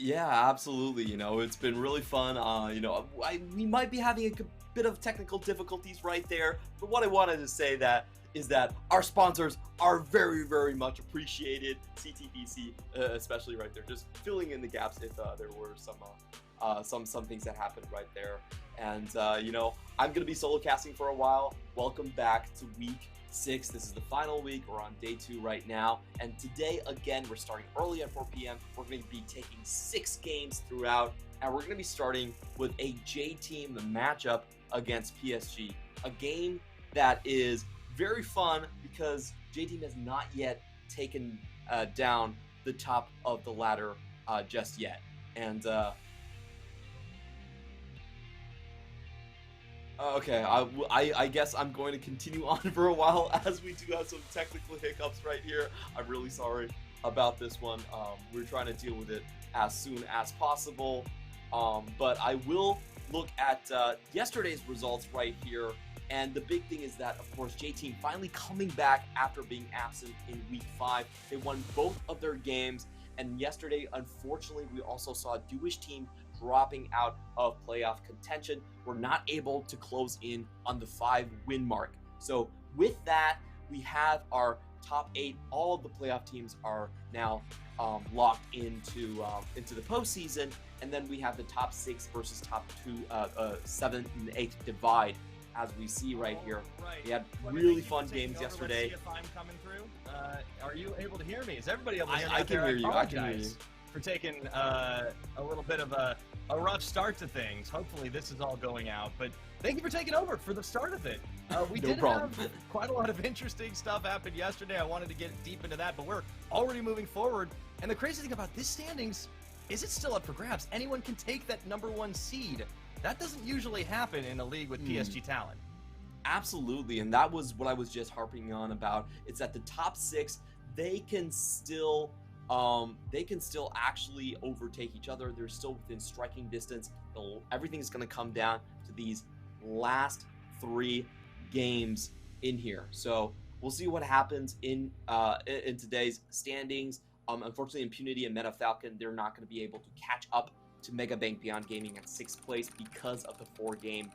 Yeah, absolutely. It's been really fun. We might be having a bit of technical difficulties right there, but what I wanted to say that is that our sponsors are very, very much appreciated. CTBC, especially right there, just filling in the gaps if there were some things that happened right there. And I'm gonna be solo casting for a while. Welcome back to week 6. This is the final week. We're on day 2 right now. And today, again, we're starting early at 4 p.m. We're going to be taking 6 games throughout. And we're going to be starting with a J team, the matchup against PSG. A game that is very fun because J team has not yet taken down the top of the ladder just yet. And okay, I guess I'm going to continue on for a while as we do have some technical hiccups right here. I'm really sorry about this one. We're trying to deal with it as soon as possible. But I will look at yesterday's results right here. And the big thing is that, of course, J-Team finally coming back after being absent in Week 5. They won both of their games. And yesterday, unfortunately, we also saw a Jewish team dropping out of playoff contention. We're not able to close in on the 5-win mark. So with that, we have our top 8. All of the playoff teams are now locked into the postseason, and then we have the top 6 versus top 7 and 8 divide, as we see right here. Right. We had really fun games yesterday. Let's see if I'm coming through. Are you able to hear me? Is everybody able to hear me? I can hear you. I can hear you. For taking a little bit of a rough start to things. Hopefully this is all going out, but thank you for taking over for the start of it. We did have quite a lot of interesting stuff happen yesterday. I wanted to get deep into that, but we're already moving forward. And the crazy thing about this standings is it's still up for grabs. Anyone can take that #1 seed. That doesn't usually happen in a league with PSG talent. Absolutely, and that was what I was just harping on about. It's that the top 6, they can still actually overtake each other. They're still within striking distance. Everything's going to come down to these last 3 games in here. So we'll see what happens in today's standings. Unfortunately, Impunity and Meta Falcon, they're not going to be able to catch up to Mega Bank Beyond Gaming at 6th place because of the 4-game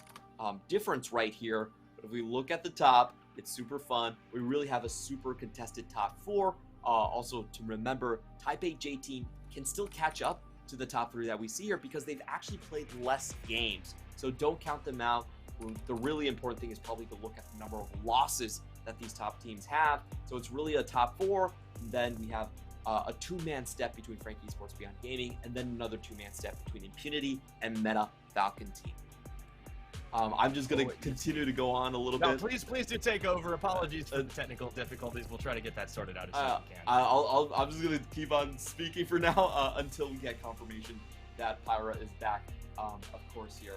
difference right here. But if we look at the top, it's super fun. We really have a super contested top 4. Also, to remember, Type 8 J Team can still catch up to the top 3 that we see here because they've actually played less games. So don't count them out. The really important thing is probably to look at the number of losses that these top teams have. So it's really a top 4. And then we have a 2-man step between Frankie Sports Beyond Gaming, and then another 2-man step between Impunity and Meta Falcon Team. I'm just going to continue to go on a little bit. Please do take over. Apologies for the technical difficulties. We'll try to get that sorted out as soon as we can. I'm just going to keep on speaking for now until we get confirmation that Pyra is back, of course, here.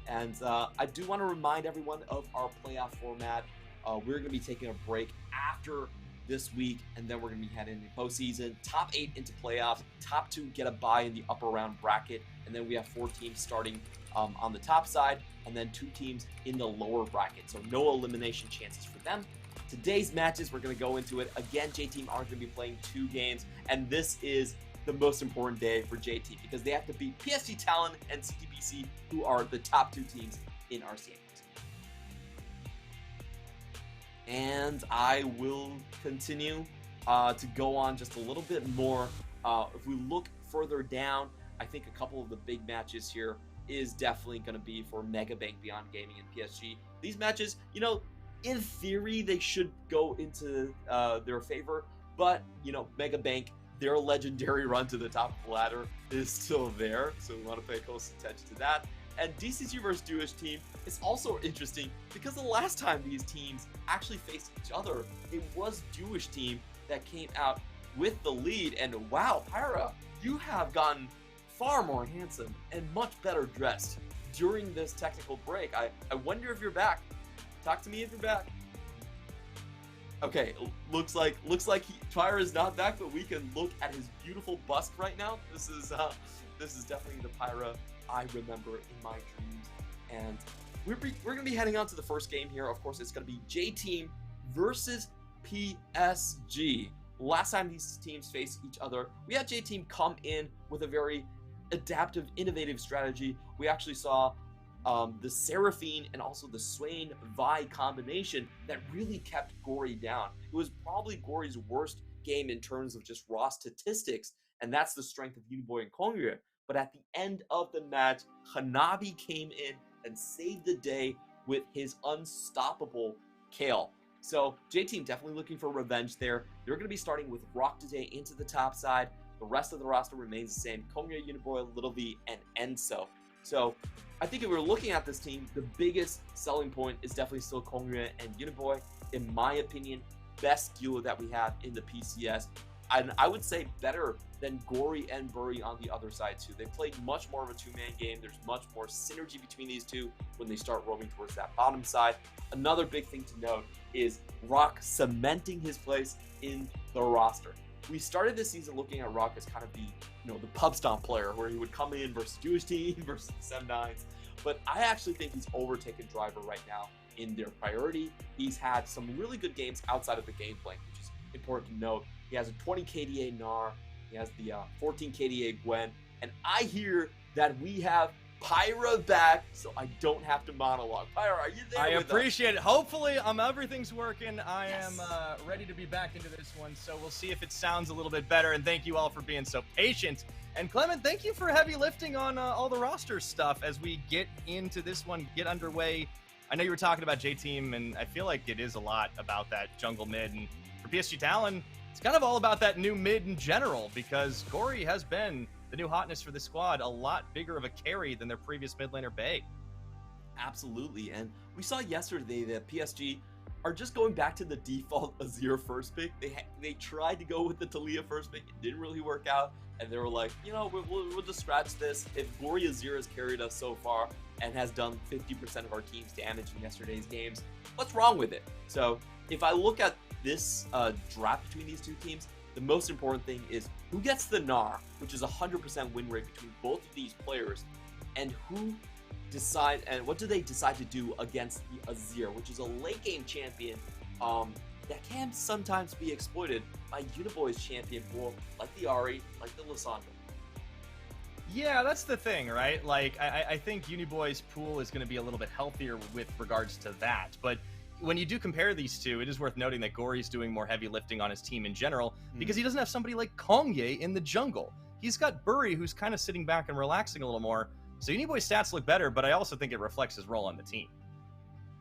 And I do want to remind everyone of our playoff format. We're going to be taking a break after this week, and then we're going to be heading into postseason. Top 8 into playoffs. Top 2 get a bye in the upper round bracket, and then we have 4 teams starting on the top side, and then 2 teams in the lower bracket. So no elimination chances for them. Today's matches, we're going to go into it. Again, J-Team are going to be playing 2 games, and this is the most important day for J-Team because they have to beat PSG Talon and CTBC, who are the top 2 teams in our standings. And I will continue to go on just a little bit more. If we look further down, I think a couple of the big matches here is definitely going to be for Mega Bank Beyond Gaming and PSG. These matches, in theory, they should go into their favor, but, Mega Bank, their legendary run to the top of the ladder is still there, so we want to pay close attention to that. And DCG versus Jewish team is also interesting because the last time these teams actually faced each other, it was Jewish team that came out with the lead. And wow, Pyra, you have gotten far more handsome and much better dressed during this technical break. I wonder if you're back. Talk to me if you're back. Okay, looks like Pyra is not back, but we can look at his beautiful bust right now. This is definitely the Pyra I remember in my dreams. And we're going to be heading on to the first game here. Of course, it's going to be J-Team versus PSG. Last time these teams faced each other, we had J-Team come in with a very adaptive, innovative strategy. We actually saw the Seraphine and also the Swain Vi combination that really kept Gory down. It was probably Gory's worst game in terms of just raw statistics, and that's the strength of Uniboy and Kongre. But at the end of the match, Hanabi came in and saved the day with his unstoppable Kale. So J-Team definitely looking for revenge there. They're going to be starting with Rock today into the top side. The rest of the roster remains the same. Kongre, Uniboy, Little V, and Enso. So I think if we're looking at this team, the biggest selling point is definitely still Kongre and Uniboy. In my opinion, best duo that we have in the PCS. And I would say better than Gory and Bury on the other side too. They played much more of a two-man game. There's much more synergy between these two when they start roaming towards that bottom side. Another big thing to note is Rock cementing his place in the roster. We started this season looking at Rock as kind of the pub stomp player where he would come in versus Jewish team versus the 7-9s. But I actually think he's overtaken Driver right now in their priority. He's had some really good games outside of the game plan, which is important to note. He has a 20 KDA Gnar, he has the 14 KDA Gwen, and I hear that we have Pyra back, so I don't have to monologue. Pyra, are you there? I appreciate it. Hopefully, everything's working. I am ready to be back into this one, so we'll see if it sounds a little bit better. And thank you all for being so patient. And Clement, thank you for heavy lifting on all the roster stuff as we get into this one, get underway. I know you were talking about J-Team, and I feel like it is a lot about that jungle mid. And for PSG Talon, it's kind of all about that new mid in general, because Gory has been the new hotness for the squad, a lot bigger of a carry than their previous mid laner Bay. Absolutely, and we saw yesterday that PSG are just going back to the default Azir first pick. They tried to go with the Talia first pick, it didn't really work out, and they were like, we'll just scratch this. If Gory Azir has carried us so far and has done 50% of our team's damage in yesterday's games, what's wrong with it? So if I look at this draft between these two teams, the most important thing is who gets the Gnar, which is 100% win rate between both of these players, and what do they decide to do against the Azir, which is a late game champion that can sometimes be exploited by Uniboy's champion pool, like the Ahri, like the Lissandra. Yeah, that's the thing, right? Like, I think Uniboy's pool is going to be a little bit healthier with regards to that, but when you do compare these two, it is worth noting that Gory's doing more heavy lifting on his team in general because he doesn't have somebody like Kongye in the jungle. He's got Bury, who's kind of sitting back and relaxing a little more. So Uniboy's stats look better, but I also think it reflects his role on the team.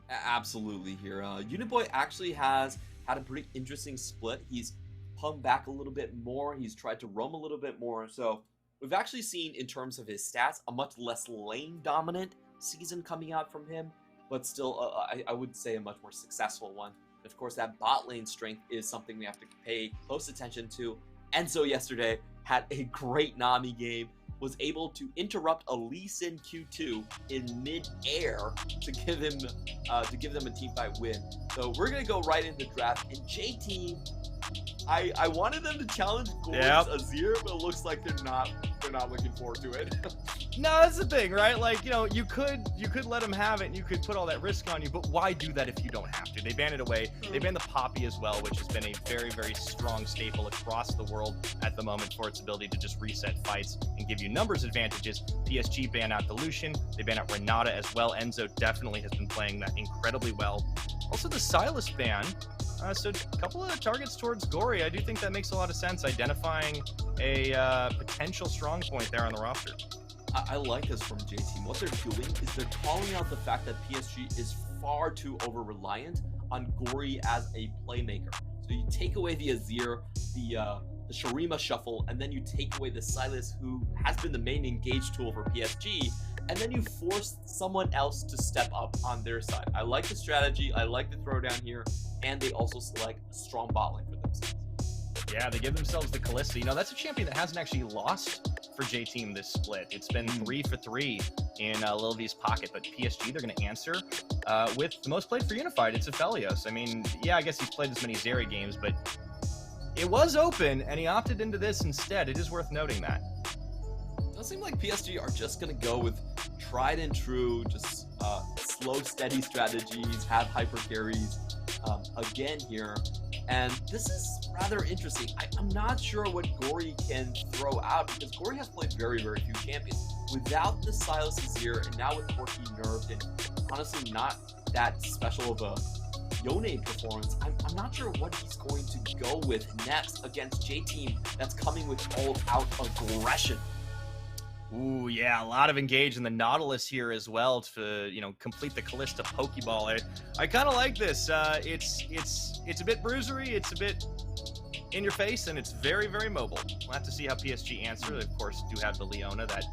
Absolutely here. Uniboy actually has had a pretty interesting split. He's hung back a little bit more. He's tried to roam a little bit more. So we've actually seen, in terms of his stats, a much less lane dominant season coming out from him, but still, I would say a much more successful one. And of course, that bot lane strength is something we have to pay close attention to. Enzo yesterday had a great Nami game, was able to interrupt a Lee Sin Q2 in mid-air to give them a teamfight win. So we're gonna go right into draft. And J-Team, I wanted them to challenge Gory's Azir, but it looks like they're not looking forward to it. No, that's the thing, right? Like, you could let them have it and you could put all that risk on you, but why do that if you don't have to? They banned it away. They banned the Poppy as well, which has been a very, very strong staple across the world at the moment for its ability to just reset fights and give you numbers advantages. PSG banned out the Lucian. They banned out Renata as well. Enzo definitely has been playing that incredibly well. Also the Sylas ban. So a couple of targets towards Gory. I do think that makes a lot of sense, identifying a potential strong point there on the roster. I like this from J-Team. What they're doing is they're calling out the fact that PSG is far too over-reliant on Gory as a playmaker. So you take away the Azir, the Shurima shuffle, and then you take away the Sylas, who has been the main engage tool for PSG, and then you force someone else to step up on their side. I like the strategy, I like the throwdown here, and they also select a strong bot lane for themselves. Yeah, they give themselves the Kalista. That's a champion that hasn't actually lost for J-Team this split. It's been 3 for 3 in Lil V's pocket, but PSG, they're going to answer with the most played for Unified. It's Aphelios. I mean, yeah, I guess he's played as many Zeri games, but it was open, and he opted into this instead. It is worth noting that. It does seem like PSG are just going to go with tried and true, just slow, steady strategies, have hyper carries. Again here, And this is rather interesting. I'm not sure what Gory can throw out, because Gory has played very, very few champions. Without the Silas Azir, and now with Corki nerfed, and honestly not that special of a Yone performance, I'm not sure what he's going to go with next against J-Team that's coming with all-out aggression. Ooh, yeah, a lot of engage in the Nautilus here as well to, complete the Callista Pokeball. I kind of like this. It's a bit bruisery, it's a bit in your face, and it's very, very mobile. We'll have to see how PSG answer. They, of course, do have the Leona, that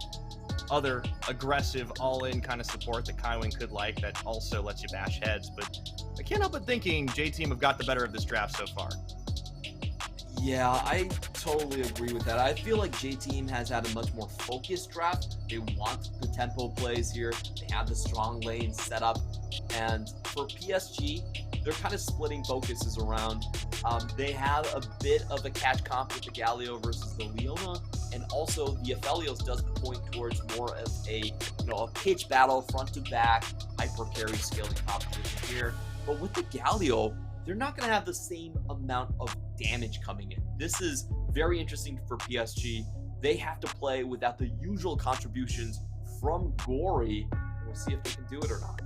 other aggressive all-in kind of support that Kaiwing could like, that also lets you bash heads. But I can't help but thinking J-Team have got the better of this draft so far. Yeah, I totally agree with that. I feel like J-Team has had a much more focused draft. They want the tempo plays here. They have the strong lane set up. And for PSG, they're kind of splitting focuses around. They have a bit of a catch comp with the Galio versus the Leona. And also the Aphelios does point towards more of a pitch battle, front to back, hyper carry scaling competition here. But with the Galio, they're not going to have the same amount of damage coming in. This is very interesting for PSG. They have to play without the usual contributions from Gory. We'll see if they can do it or not.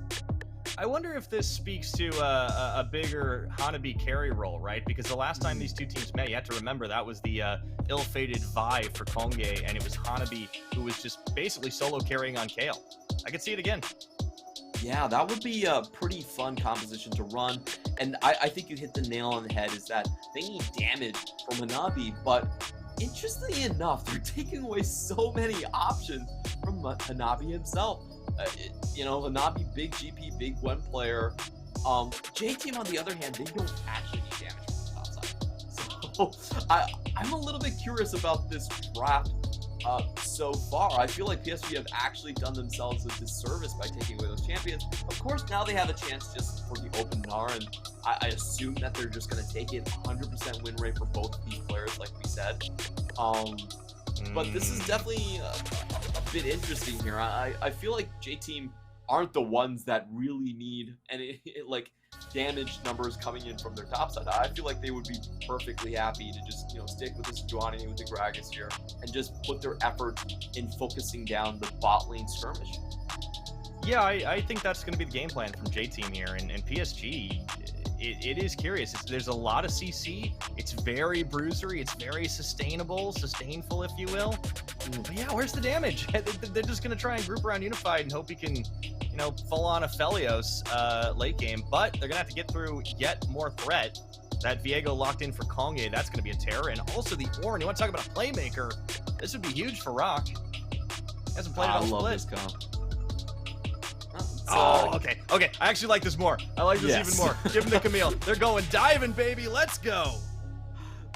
I wonder if this speaks to a bigger Hanabi carry role, right? Because the last time these two teams met, you have to remember that was the ill-fated Vi for Konge, and it was Hanabi who was just basically solo carrying on Kale. I could see it again. Yeah, that would be a pretty fun composition to run. And I think you hit the nail on the head, is that they need damage from Hanabi, but interestingly enough, they're taking away so many options from Hanabi himself. Hanabi, big GP, big Gwen player. J-Team, on the other hand, they don't actually need damage from the top side. So I'm a little bit curious about this draft so far. I feel like PSG have actually done themselves a disservice by taking away those champions. Of course, now they have a chance just for the open NAR, and I assume that they're just going to take it. 100% win rate for both of these players, like we said. But this is definitely a bit interesting here. I feel like J-Team aren't the ones that really need any damage numbers coming in from their top side. I feel like they would be perfectly happy to just stick with this Sejuani, with the Gragas here, and just put their effort in focusing down the bot lane skirmish. Yeah, I think that's going to be the game plan from J-Team here, and PSG. It is curious. There's a lot of CC. It's very bruisery. It's very sustainful, if you will. But yeah, where's the damage? They're just going to try and group around Unified and hope he can, full on Aphelios late game. But they're going to have to get through yet more threat. That Viego locked in for Konge, that's going to be a terror. And also the Ornn. You want to talk about a playmaker? This would be huge for Rock. Hasn't played it on I love Split. this comp. Okay. I actually like this more. I like this even more. Give him the Camille. They're going diving, baby. Let's go.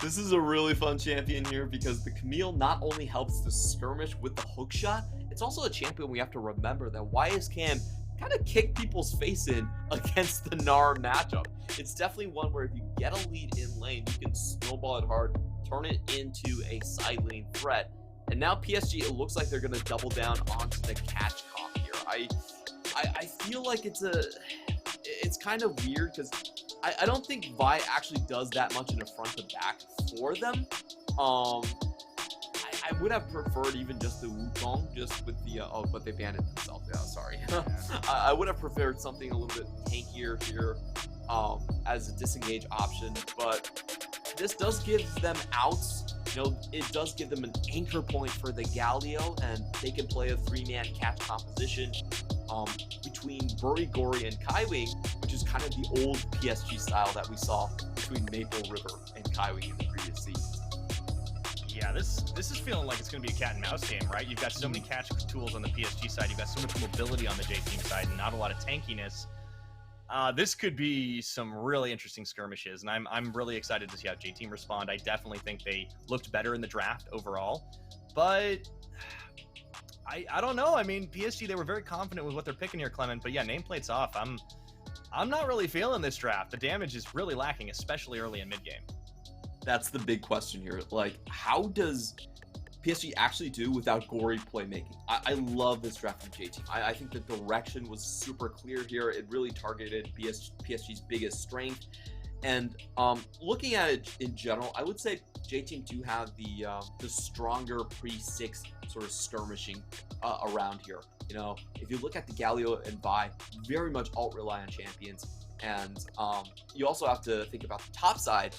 This is a really fun champion here because the Camille not only helps the skirmish with the hook shot, it's also a champion we have to remember that YSCam kind of kick people's face in against the Gnar matchup. It's definitely one where if you get a lead in lane, you can snowball it hard, turn it into a side lane threat. And now PSG, it looks like they're going to double down onto the catch comp here. I feel like it's kind of weird because I don't think Vi actually does that much in a front to back for them. I would have preferred even just the Wukong, just with the but they banned it themselves. Yeah, sorry. I would have preferred something a little bit tankier here as a disengage option, but this does give them outs. It does give them an anchor point for the Galio, and they can play a 3-man catch composition between Bury, Gory, and Kaiwing, which is kind of the old PSG style that we saw between Maple River and Kaiwing in the previous season. Yeah, this is feeling like it's going to be a cat and mouse game, right? You've got so many catch tools on the PSG side, you've got so much mobility on the J-Team side, and not a lot of tankiness. This could be some really interesting skirmishes, and I'm really excited to see how J-Team respond. I definitely think they looked better in the draft overall, but I don't know. I mean, PSG, they were very confident with what they're picking here, Clement, but yeah, nameplate's off. I'm not really feeling this draft. The damage is really lacking, especially early in mid-game. That's the big question here. How does PSG actually do without Gory playmaking? I love this draft from J-Team. I think the direction was super clear here. It really targeted PSG's biggest strength. And looking at it in general, I would say J Team do have the stronger pre-6 sort of skirmishing around here. You know, if you look at the Galio and Vi, very much alt rely on champions. And you also have to think about the top side,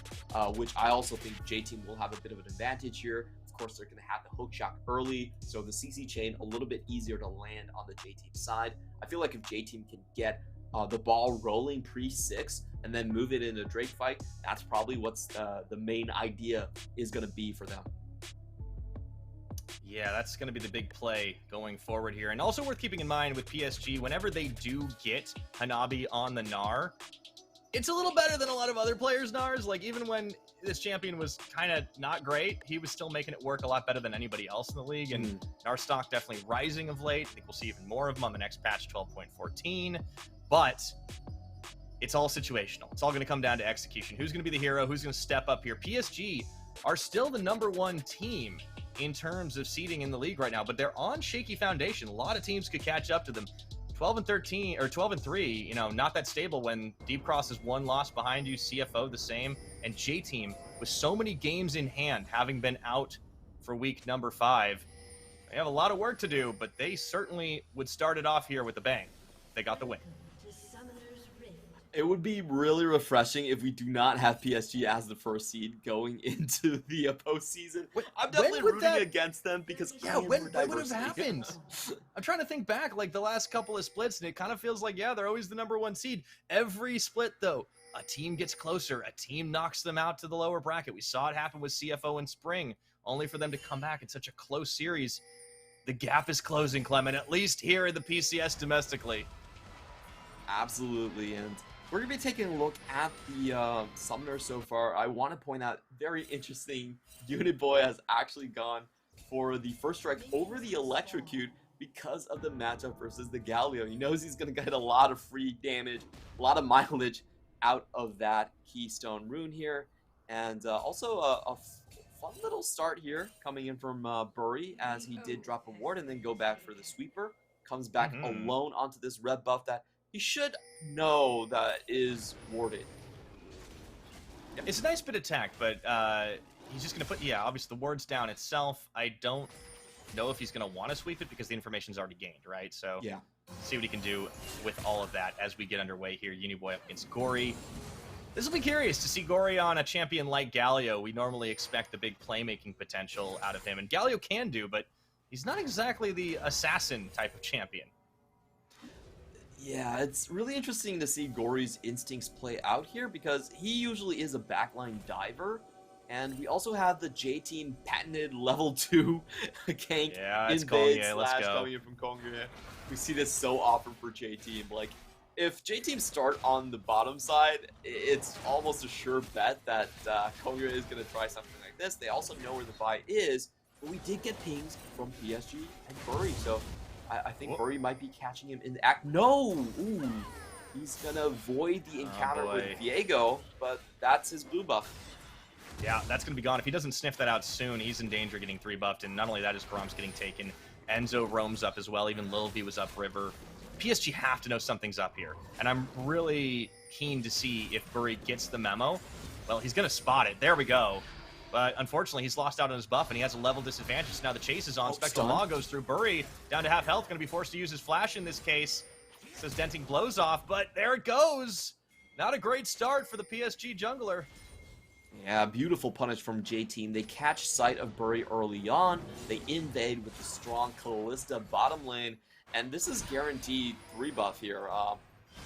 which I also think J Team will have a bit of an advantage here. Of course, they're going to have the hook shot early, so the CC chain a little bit easier to land on the J Team side. I feel like if J Team can get the ball rolling pre-6 and then move it into Drake fight, that's probably what's the main idea is going to be for them. Yeah, that's going to be the big play going forward here. And also worth keeping in mind with PSG, whenever they do get Hanabi on the Gnar, it's a little better than a lot of other players' Gnars. Like, even when this champion was kind of not great, he was still making it work a lot better than anybody else in the league. And Gnar stock definitely rising of late. I think we'll see even more of them on the next patch, 12.14. But it's all situational. It's all going to come down to execution. Who's going to be the hero? Who's going to step up here? PSG are still the #1 team in terms of seeding in the league right now, but they're on shaky foundation. A lot of teams could catch up to them. 12-13 or 12-3, you know, not that stable when Deep Cross is 1 loss behind you, CFO the same, and J Team with so many games in hand, having been out for week number 5. They have a lot of work to do, but they certainly would start it off here with a bang. They got the win. It would be really refreshing if we do not have PSG as the first seed going into the postseason. I'm definitely rooting against them because when would have happened? I'm trying to think back, like the last couple of splits, and it kind of feels like, yeah, they're always the #1 seed. Every split, though, a team gets closer. A team knocks them out to the lower bracket. We saw it happen with CFO in spring, only for them to come back in such a close series. The gap is closing, Clement, at least here in the PCS domestically. Absolutely, and we're going to be taking a look at the Summoner so far. I want to point out, very interesting, Unit Boy has actually gone for the first strike over the Electrocute because of the matchup versus the Galio. He knows he's going to get a lot of free damage, a lot of mileage out of that Keystone Rune here. And also a fun little start here coming in from Bury, as he did drop a ward and then go back for the sweeper. Comes back alone onto this red buff that he should know that is warded. Yep. It's a nice bit of tech, but he's just going to put, obviously the ward's down itself. I don't know if he's going to want to sweep it because the information's already gained, right? So yeah, see what he can do with all of that as we get underway here. Uniboy up against Gory. This will be curious to see Gory on a champion like Galio. We normally expect the big playmaking potential out of him, and Galio can do, but he's not exactly the assassin type of champion. Yeah, it's really interesting to see Gory's instincts play out here because he usually is a backline diver. And we also have the J Team patented level 2 gank invade slash coming in from Kongre. We see this so often for J Team. Like, if J Team start on the bottom side, it's almost a sure bet that Kongre is going to try something like this. They also know where the buy is, but we did get pings from PSG and Bury, so I think Bury might be catching him in the act. No! Ooh. He's going to avoid the encounter with Viego, but that's his blue buff. Yeah, that's going to be gone. If he doesn't sniff that out soon, he's in danger of getting 3-buffed. And not only that, his Brahm's getting taken. Enzo roams up as well. Even Lil V was up river. PSG have to know something's up here. And I'm really keen to see if Bury gets the memo. Well, he's going to spot it. There we go. But unfortunately, he's lost out on his buff, and he has a level disadvantage. So now the chase is on. Spectral Law goes through. Bury down to half health. Going to be forced to use his flash in this case. Says denting blows off, but there it goes. Not a great start for the PSG jungler. Yeah, beautiful punish from J Team. They catch sight of Bury early on. They invade with the strong Kalista bottom lane, and this is guaranteed 3-buff here.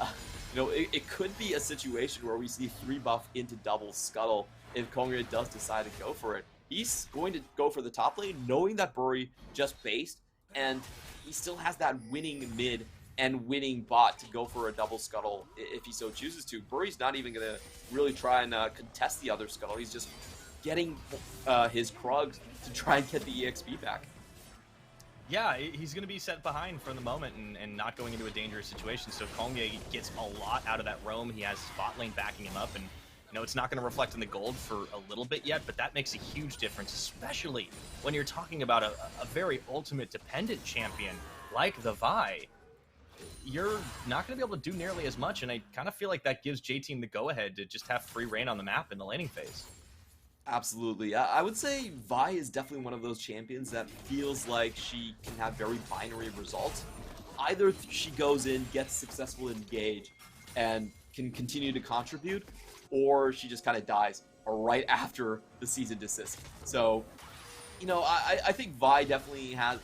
You know, it could be a situation where we see 3-buff into double scuttle if Kongre does decide to go for it. He's going to go for the top lane, knowing that Bury just based, and he still has that winning mid and winning bot to go for a double scuttle if he so chooses to. Bury's not even going to really try and contest the other scuttle. He's just getting his Krugs to try and get the EXP back. Yeah, he's going to be set behind for the moment and not going into a dangerous situation. So Kongye gets a lot out of that roam. He has spot lane backing him up, and you know, it's not going to reflect in the gold for a little bit yet, but that makes a huge difference, especially when you're talking about a very ultimate dependent champion like the Vi. you're not going to be able to do nearly as much, and I kind of feel like that gives J-Team the go-ahead to just have free reign on the map in the laning phase. Absolutely. I would say Vi is definitely one of those champions that feels like she can have very binary results. Either she goes in, gets successful engage, and can continue to contribute, or she just kind of dies right after the season desist. So, you know, I think Vi definitely has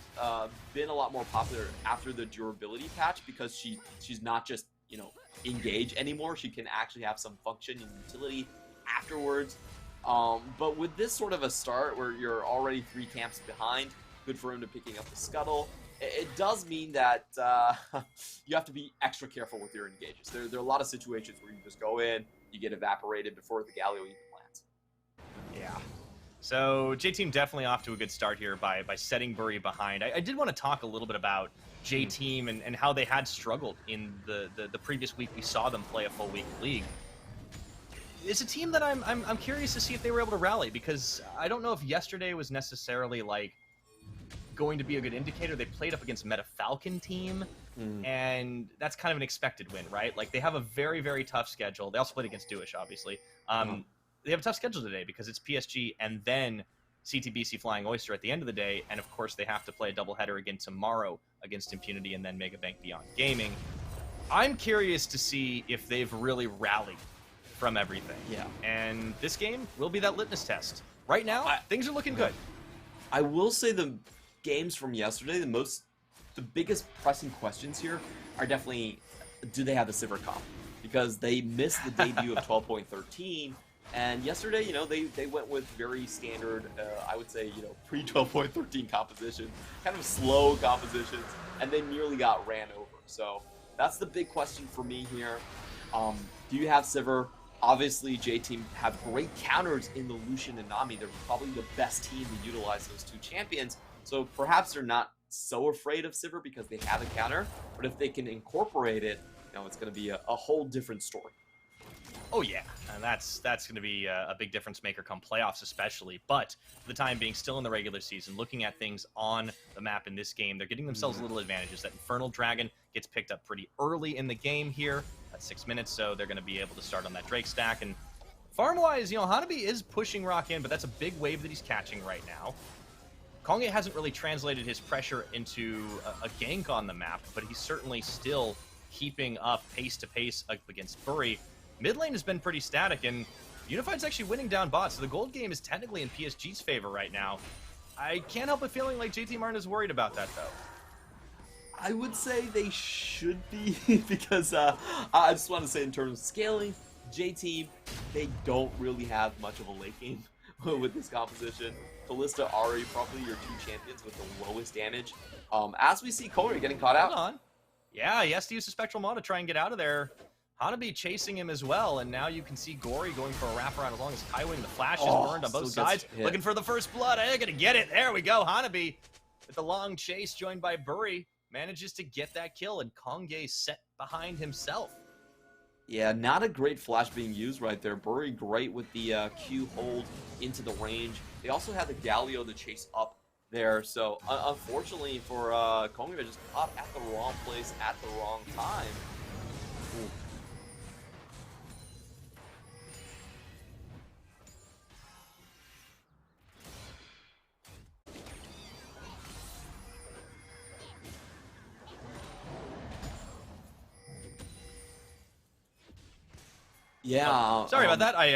been a lot more popular after the durability patch because she's not just, you know, engage anymore. She can actually have some function and utility afterwards. But with this sort of a start where you're already 3 camps behind, good for him to picking up the scuttle, it does mean that you have to be extra careful with your engages. There are a lot of situations where you just go in, you get evaporated before the Galio even lands. Yeah. So J-Team definitely off to a good start here by setting Bury behind. I did want to talk a little bit about J-Team and how they had struggled in the previous week we saw them play a full week of League. It's a team that I'm curious to see if they were able to rally, because I don't know if yesterday was necessarily like going to be a good indicator. They played up against Meta Falcon team, and that's kind of an expected win, right? Like, they have a very, very tough schedule. They also played against Duish, obviously. They have a tough schedule today because it's PSG and then CTBC Flying Oyster at the end of the day, and of course they have to play a doubleheader again tomorrow against Impunity and then Megabank Beyond Gaming. I'm curious to see if they've really rallied from everything. Yeah. And this game will be that litmus test. Right now, things are looking good. I will say the games from yesterday, the biggest pressing questions here are definitely, do they have the Sivir comp? Because they missed the debut of 12.13, and yesterday, you know, they went with very standard, I would say, you know, pre-12.13 composition, kind of slow compositions, and they nearly got ran over. So that's the big question for me here. Do you have Sivir? Obviously, J-Team have great counters in the Lucian and Nami. They're probably the best team to utilize those 2 champions. So perhaps they're not so afraid of Sivir because they have a counter. But if they can incorporate it, you know, it's going to be a whole different story. Oh, yeah. And that's going to be a big difference maker come playoffs especially. But for the time being, still in the regular season, looking at things on the map in this game, they're getting themselves little advantages. That Infernal Dragon gets picked up pretty early in the game here at 6 minutes, so they're going to be able to start on that Drake stack. And farm-wise, you know, Hanabi is pushing Rock in, but that's a big wave that he's catching right now. Konge hasn't really translated his pressure into a gank on the map, but he's certainly still keeping up pace to pace against Bury. Mid lane has been pretty static, and Unified's actually winning down bot, so the gold game is technically in PSG's favor right now. I can't help but feeling like J-Team aren't as worried about that, though. I would say they should be, because I just want to say in terms of scaling, J-Team, they don't really have much of a late game with this composition. Kalista, Ahri, probably your 2 champions with the lowest damage. As we see Kouri getting caught out. Hold on. Yeah, he has to use the Spectral Maw to try and get out of there. Hanabi chasing him as well, and now you can see Gory going for a wraparound as long as Kaiwing. The flash is burned on both sides. Looking for the first blood. They're going to get it. There we go. Hanabi with the long chase joined by Bury manages to get that kill, and Konge set behind himself. Yeah, not a great flash being used right there. Bury great with the Q hold into the range. They also had the Galio to chase up there. So unfortunately for Konge, just caught at the wrong place at the wrong time. Ooh. Yeah. Sorry about that. I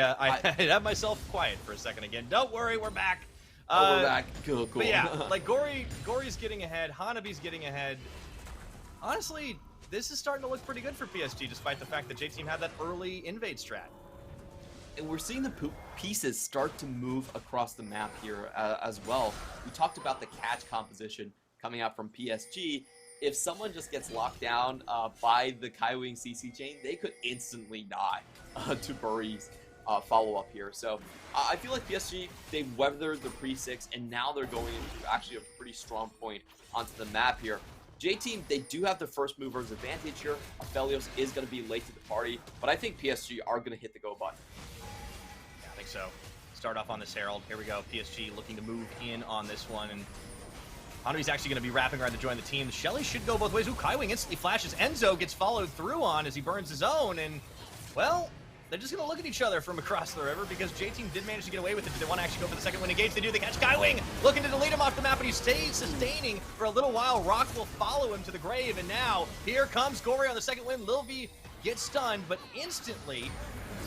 had myself quiet for a second again. Don't worry, we're back. We're back. Cool. But yeah, like Gory's getting ahead. Hanabi's getting ahead. Honestly, this is starting to look pretty good for PSG, despite the fact that J-Team had that early invade strat. And we're seeing the pieces start to move across the map here as well. We talked about the catch composition coming out from PSG. If someone just gets locked down by the Kaiwing CC chain, they could instantly die to Bury's follow-up here. So I feel like PSG, they weathered the pre-6, and now they're going into actually a pretty strong point onto the map here. J-Team, they do have the first mover's advantage here. Aphelios is going to be late to the party, but I think PSG are going to hit the go button. Yeah, I think so. Start off on this Herald. Here we go. PSG looking to move in on this one, and Hanabi's actually going to be wrapping around to join the team. Shelly should go both ways. Ooh, Kaiwing instantly flashes. Enzo gets followed through on as he burns his own, and, well, they're just going to look at each other from across the river because J-Team did manage to get away with it. Do they want to actually go for the second win engage? They do. They catch Kaiwing, looking to delete him off the map, but he stays sustaining for a little while. Rock will follow him to the grave, and now here comes Gory on the second win. Lil V gets stunned, but instantly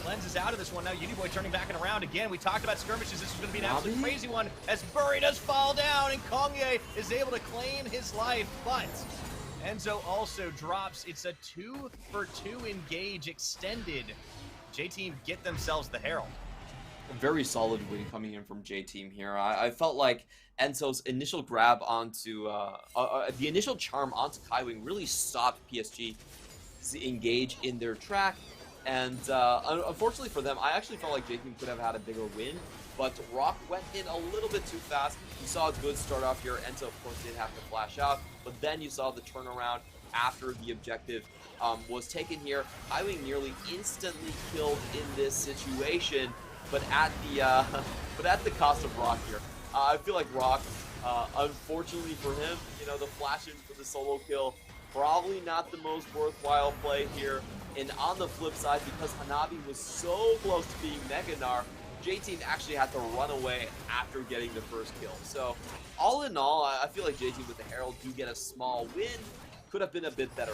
cleanses out of this one. Now Uniboy turning back and around again. We talked about skirmishes. This is going to be an absolute crazy one as Burry does fall down, and Kongye is able to claim his life, but Enzo also drops. It's a 2-for-2 engage extended. J-Team get themselves the Herald. A very solid win coming in from J-Team here. I felt like Enzo's initial grab onto, the initial charm onto Kaiwing really stopped PSG to engage in their track. And unfortunately for them, I actually felt like J-Team could have had a bigger win, but Rock went in a little bit too fast. You saw a good start off here. Enzo, of course, did have to flash out, but then you saw the turnaround after the objective was taken here. Kaiwing nearly instantly killed in this situation, but at the cost of Rock here. I feel like Rock, unfortunately for him, the flash in for the solo kill, probably not the most worthwhile play here. And on the flip side, because Hanabi was so close to being Meganar, J-Team actually had to run away after getting the first kill. So, all in all, I feel like J-Team with the Herald do get a small win. Could have been a bit better.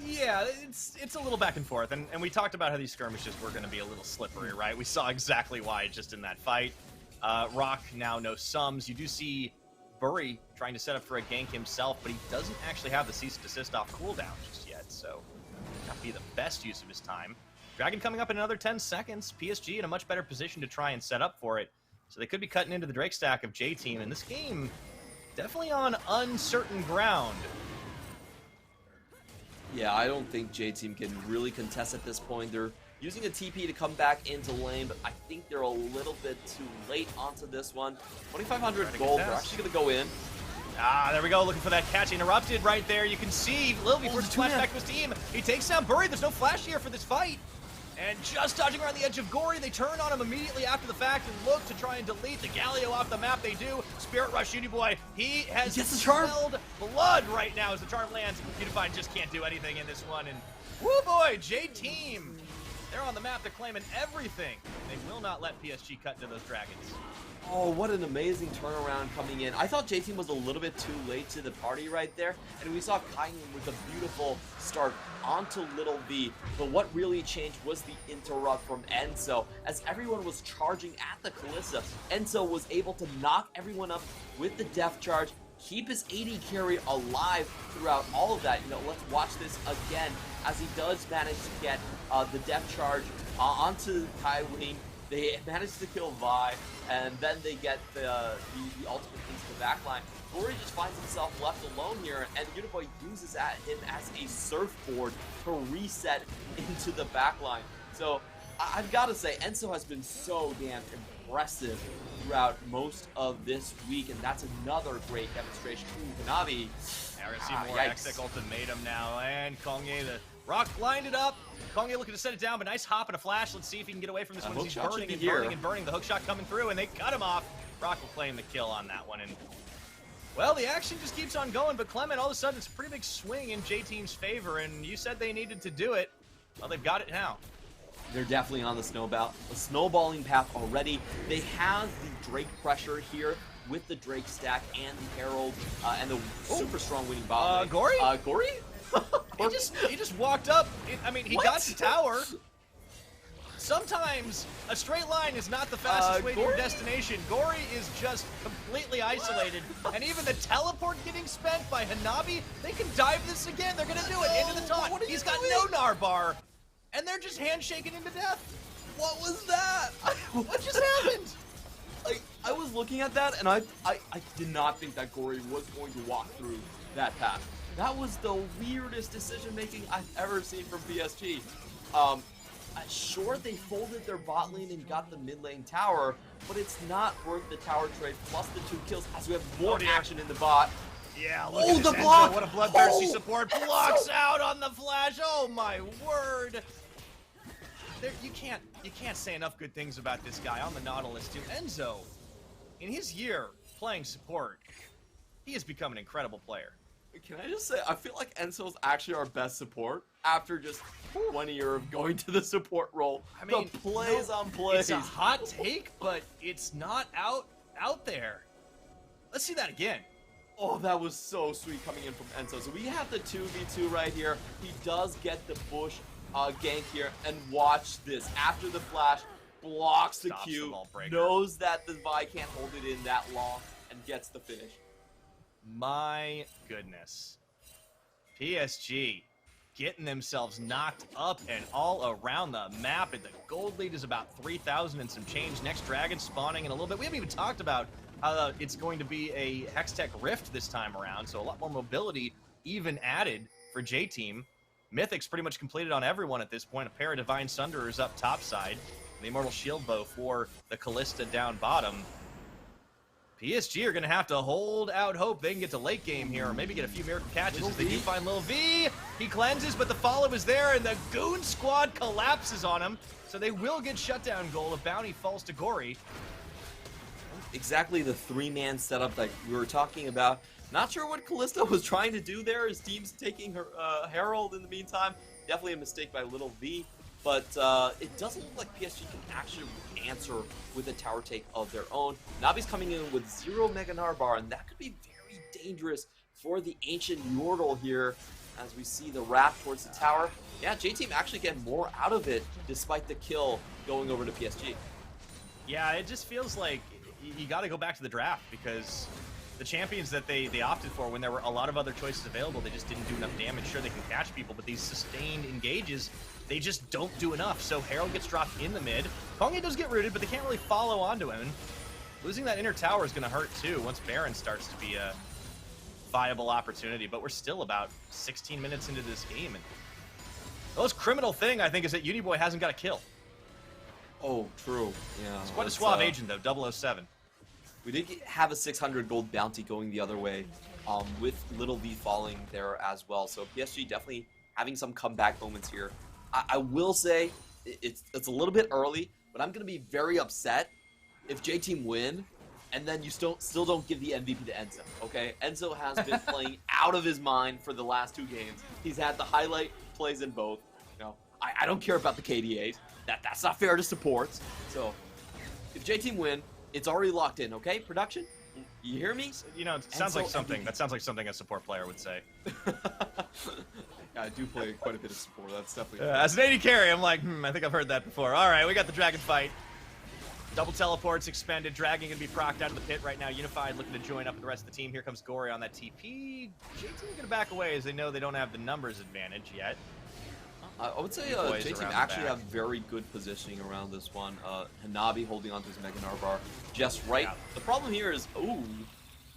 Yeah, it's a little back and forth, and we talked about how these skirmishes were going to be a little slippery, right? We saw exactly why just in that fight. Rock now no sums. You do see Burry trying to set up for a gank himself, but he doesn't actually have the cease and desist off cooldown just yet, so not be the best use of his time. Dragon coming up in another 10 seconds. PSG in a much better position to try and set up for it, so they could be cutting into the Drake stack of J-Team, and this game definitely on uncertain ground. Yeah, I don't think J-Team can really contest at this point. They're using a TP to come back into lane, but I think they're a little bit too late onto this one. 2,500 gold, they're actually going to go in. Ah, there we go, looking for that catch. Interrupted right there. You can see Lil V forces flash back to his team. He takes down Burry. There's no flash here for this fight. And just dodging around the edge of Gory, they turn on him immediately after the fact and look to try and delete the Galio off the map. They do. Spirit Rush Uniboy. He has smelled blood right now as the charm lands. Unify just can't do anything in this one. And woo boy, J-Team. They're on the map. They're claiming everything. They will not let PSG cut into those dragons. Oh, what an amazing turnaround coming in. I thought J-Team was a little bit too late to the party right there, and we saw Kaiwing with a beautiful start onto Little V, but what really changed was the interrupt from Enzo. As everyone was charging at the Kalista, Enzo was able to knock everyone up with the Death Charge, keep his AD carry alive throughout all of that. Let's watch this again as he does manage to get the Death Charge onto Kaiwing. They manage to kill Vi, and then they get the ultimate into the backline. Gory just finds himself left alone here, and Uniboy uses him as a surfboard to reset into the backline. So I've got to say, Enzo has been so damn impressive throughout most of this week, and that's another great demonstration. Ooh, Hanabi. Now we're going to see more Exec ultimatum now, and Kongye, the Rock blinded up. Kongye looking to set it down, but nice hop and a flash. Let's see if he can get away from this one. He's burning and burning and burning. The hook shot coming through, and they cut him off. Rock will claim the kill on that one. And well, the action just keeps on going, but Clement, all of a sudden, it's a pretty big swing in J-Team's favor, and you said they needed to do it. Well, they've got it now. They're definitely on the snowballing path already. They have the Drake pressure here with the Drake stack and the Herald and the super strong winning bot lane. Gory? Gory? He just walked up. He got the tower. Sometimes a straight line is not the fastest way to your destination. Gory is just completely isolated. And even the teleport getting spent by Hanabi, they can dive this again. They're going to do it into the taunt. He's got no Narbar. And they're just handshaking him to death. What was that? What just happened? I was looking at that, and I did not think that Gory was going to walk through that path. That was the weirdest decision-making I've ever seen from PSG. Sure, they folded their bot lane and got the mid lane tower, but it's not worth the tower trade plus the 2 kills as we have more action in the bot. Yeah, look at this Enzo. What a bloodthirsty support. Blocks out on the flash. Oh, my word. You can't say enough good things about this guy on the Nautilus, too. Enzo, in his year playing support, he has become an incredible player. Can I just say, I feel like Enzo's actually our best support after just 1 year of going to the support role. I mean, the plays on plays. It's a hot take, but it's not out there. Let's see that again. Oh, that was so sweet coming in from Enzo. So we have the 2v2 right here. He does get the bush gank here, and watch this. After the flash, blocks the Q, knows that the Vi can't hold it in that long, and gets the finish. My goodness. PSG getting themselves knocked up and all around the map, and the gold lead is about 3,000 and some change. Next dragon spawning in a little bit. We haven't even talked about how it's going to be a Hextech Rift this time around, so a lot more mobility even added for J-Team. Mythic's pretty much completed on everyone at this point. A pair of Divine Sunderers up top side. The Immortal Shield Bow for the Callista down bottom. PSG are going to have to hold out hope they can get to late game here, or maybe get a few miracle catches as they do find Lil V. He cleanses, but the follow is there, and the Goon Squad collapses on him. So they will get shutdown goal if Bounty falls to Gory. Exactly the three-man setup that we were talking about. Not sure what Callista was trying to do there. His team's taking her Herald in the meantime. Definitely a mistake by Little V. But it doesn't look like PSG can actually answer with a tower take of their own. Navi's coming in with 0 Mega Narbar, and that could be very dangerous for the Ancient Yordle here as we see the wrap towards the tower. Yeah, J-Team actually getting more out of it despite the kill going over to PSG. Yeah, it just feels like you got to go back to the draft, because the champions that they opted for when there were a lot of other choices available, they just didn't do enough damage. Sure, they can catch people, but these sustained engages, they just don't do enough. So Herald gets dropped in the mid. Kongye does get rooted, but they can't really follow onto him. Losing that inner tower is going to hurt too once Baron starts to be a viable opportunity. But we're still about 16 minutes into this game. And the most criminal thing, I think, is that Uniboy hasn't got a kill. Oh, true. Yeah. It's quite a suave agent, though, 007. We did have a 600 gold bounty going the other way, with Little V falling there as well. So PSG definitely having some comeback moments here. I will say it's a little bit early, but I'm going to be very upset if J-Team win, and then you still don't give the MVP to Enzo, okay? Enzo has been playing out of his mind for the last 2 games. He's had the highlight plays in both. You know, I don't care about the KDAs. That's not fair to supports. So if J-Team win, it's already locked in, okay? Production, you hear me? You know, it sounds like something. That sounds like something a support player would say. Yeah, I do play quite a bit of support. That's definitely. As an AD carry, I'm like, I think I've heard that before. All right, we got the dragon fight. Double teleports expended. Dragon gonna be procced out of the pit right now. Unified looking to join up with the rest of the team. Here comes Gory on that TP. J-Team gonna back away as they know they don't have the numbers advantage yet. I would say J-Team actually have very good positioning around this one. Hanabi holding onto his Mega Narbar just right. Yeah. The problem here is,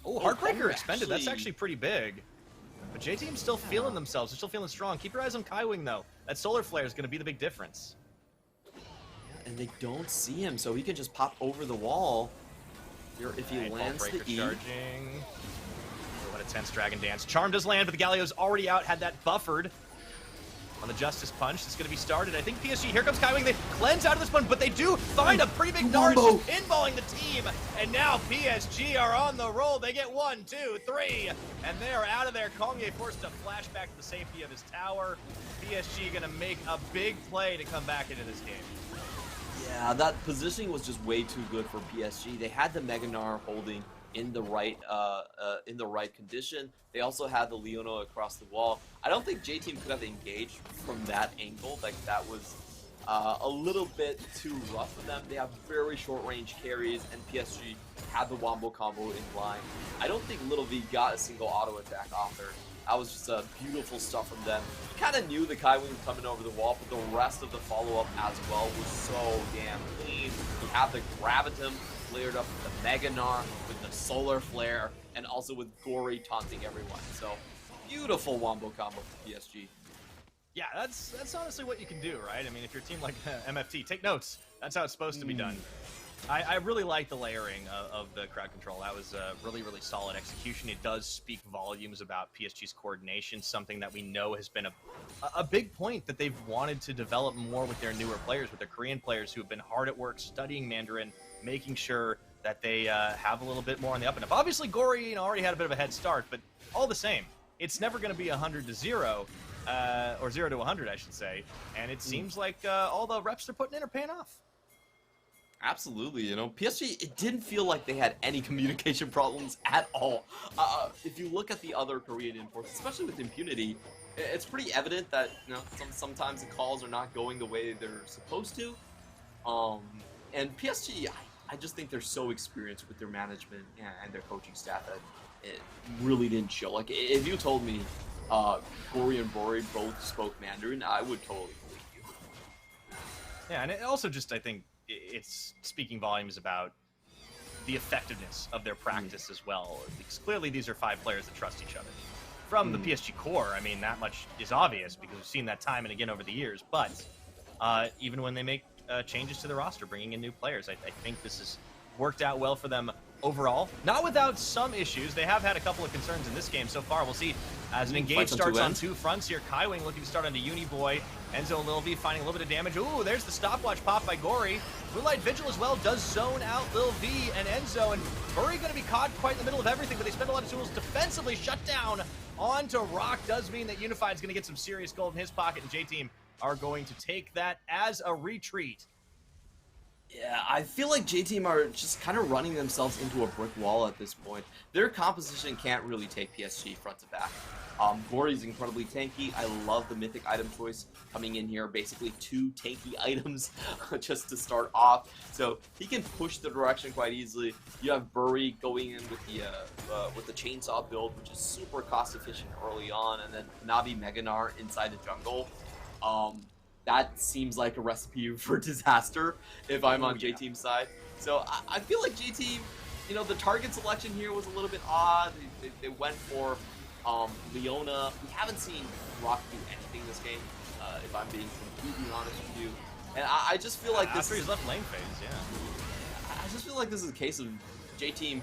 Heartbreaker expended. That's actually pretty big. But J-Team's still feeling themselves. They're still feeling strong. Keep your eyes on Kaiwing, though. That Solar Flare is going to be the big difference. Yeah, and they don't see him, so he can just pop over the wall here if he lands the E. Charging. What a tense Dragon Dance. Charm does land, but the Galio's already out. Had that buffered. On the Justice Punch, it's going to be started. I think PSG, here comes Kaiwing. They cleanse out of this one, but they do find a pretty big Nars just pinballing the team. And now PSG are on the roll. They get 1, 2, 3, and they are out of there. Kongye forced to flash back to the safety of his tower. PSG going to make a big play to come back into this game. Yeah, that positioning was just way too good for PSG. They had the Mega Gnar holding in the right condition. They also had the Leona across the wall. I don't think J-Team could have engaged from that angle. Like, that was a little bit too rough for them. They have very short range carries, and PSG had the Wombo combo in line. I don't think Little V got a single auto attack off there. That was just a beautiful stuff from them. You kind of knew the Kaiwing was coming over the wall, but the rest of the follow-up as well was so damn clean. You have the Gravitum layered up with the Mega Gnar, with the Solar Flare, and also with Gory taunting everyone. So, beautiful Wombo combo for PSG. Yeah, that's honestly what you can do, right? I mean, if you're a team like MFT, take notes. That's how it's supposed to be done. I really like the layering of the crowd control. That was really, really solid execution. It does speak volumes about PSG's coordination, something that we know has been a big point that they've wanted to develop more with their newer players, with their Korean players who have been hard at work studying Mandarin, making sure that they have a little bit more on the up and up. Obviously, Gory already had a bit of a head start, but all the same, it's never going to be 100-0, or 0-100, I should say. And it seems like all the reps they're putting in are paying off. Absolutely, PSG, it didn't feel like they had any communication problems at all. If you look at the other Korean imports, especially with Impunity, it's pretty evident that sometimes the calls are not going the way they're supposed to. And PSG, I just think they're so experienced with their management and their coaching staff that it really didn't show. Like, if you told me Gory and Bori both spoke Mandarin, I would totally believe you. Yeah, and it also just, I think, it's speaking volumes about the effectiveness of their practice as well. Because clearly these are 5 players that trust each other. From the PSG core, I mean, that much is obvious because we've seen that time and again over the years. But even when they make changes to the roster, bringing in new players, I think this has worked out well for them overall. Not without some issues. They have had a couple of concerns in this game so far. We'll see as an engage starts on 2 fronts here. Kaiwing looking to start onto Uniboy. Enzo and Lil V finding a little bit of damage. Ooh, there's the stopwatch pop by Gory. Blue Light Vigil as well does zone out Lil V and Enzo. And Bury going to be caught quite in the middle of everything, but they spend a lot of tools defensively. Shut down onto Rock does mean that Unified is going to get some serious gold in his pocket, and J-Team are going to take that as a retreat. Yeah, I feel like J-Team are just kind of running themselves into a brick wall at this point. Their composition can't really take PSG front to back. Gory's incredibly tanky. I love the mythic item choice coming in here. Basically 2 tanky items just to start off. So he can push the direction quite easily. You have Bury going in with the chainsaw build, which is super cost efficient early on, and then Navi Meganar inside the jungle. That seems like a recipe for disaster if I'm on J-Team's side. So I feel like J-Team, the target selection here was a little bit odd. They went for Leona. We haven't seen Rock do anything this game, if I'm being completely honest with you. And I just feel like this... After he's left lane phase, yeah. I just feel like this is a case of J-Team,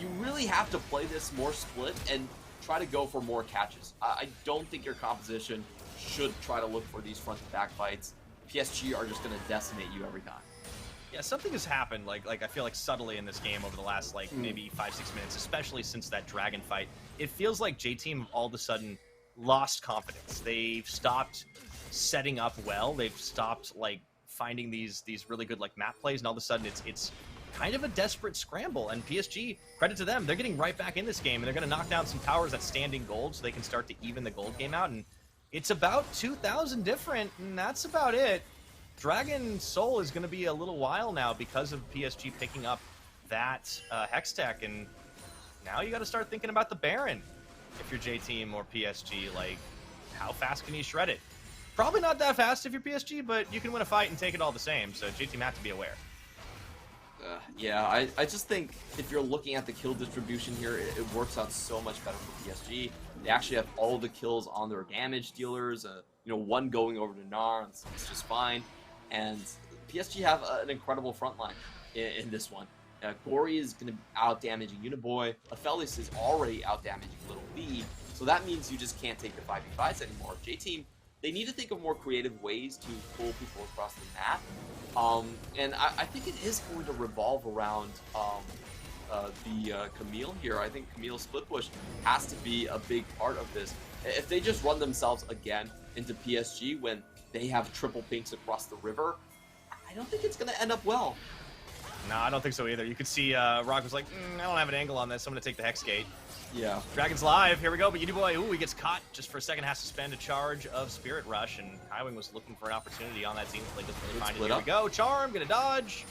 you really have to play this more split and try to go for more catches. I don't think your composition should try to look for these front-to-back fights. PSG are just going to decimate you every time. Yeah, something has happened, like I feel like subtly in this game over the last, maybe 5-6 minutes, especially since that dragon fight. It feels like J-Team all of a sudden lost confidence. They've stopped setting up well. They've stopped, finding these really good, map plays, and all of a sudden it's kind of a desperate scramble. And PSG, credit to them, they're getting right back in this game, and they're going to knock down some towers at standing gold so they can start to even the gold game out. And it's about 2,000 different, and that's about it. Dragon Soul is going to be a little while now because of PSG picking up that Hex Tech, and now you got to start thinking about the Baron if you're J-Team or PSG. How fast can you shred it? Probably not that fast if you're PSG, but you can win a fight and take it all the same, so J-Team have to be aware. Yeah, I just think if you're looking at the kill distribution here, it works out so much better for PSG. They actually have all the kills on their damage dealers, one going over to Gnar, it's just fine. And PSG have an incredible front line in this one. Gory is going to be out-damaging Uniboy. Aphelios is already out-damaging Little V, so that means you just can't take the 5v5s anymore. J-Team, they need to think of more creative ways to pull people across the map. And I think it is going to revolve around the Camille here. I think Camille's split push has to be a big part of this. If they just run themselves again into PSG when they have triple pinks across the river, I don't think it's going to end up well. No, I don't think so either. You could see Rock was like, I don't have an angle on this. I'm going to take the Hex Gate. Yeah. Dragon's live. Here we go. But Uniboy, ooh, he gets caught just for a second. Has to spend a charge of Spirit Rush. And Highwing was looking for an opportunity on that Zenith Blade. Doesn't really find it. Here we go. Charm, going to dodge.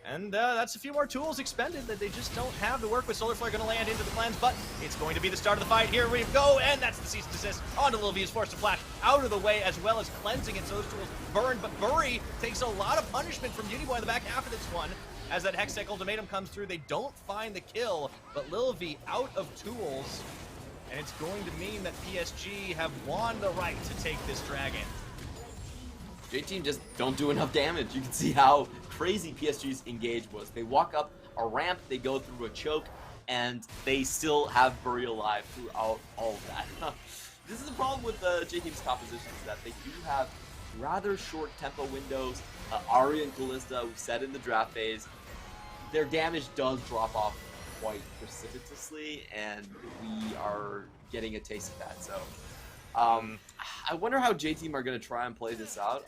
And that's a few more tools expended that they just don't have to work with. Solar Flare going to land into the cleanse, but it's going to be the start of the fight. Here we go, and that's the cease and desist. Onto Lil V is forced to flash out of the way, as well as cleansing it, so those tools burn. But Bury takes a lot of punishment from Uniboy in the back half of this one. As that Hextech ultimatum comes through, they don't find the kill, but Lil V out of tools. And it's going to mean that PSG have won the right to take this dragon. J-Team just don't do enough damage. You can see how crazy PSG's engage was. They walk up a ramp, they go through a choke, and they still have Bury alive throughout all of that. This is the problem with J-Team's compositions, that they do have rather short tempo windows. Ari and Callista, we said in the draft phase, their damage does drop off quite precipitously, and we are getting a taste of that. So I wonder how J-Team are going to try and play this out.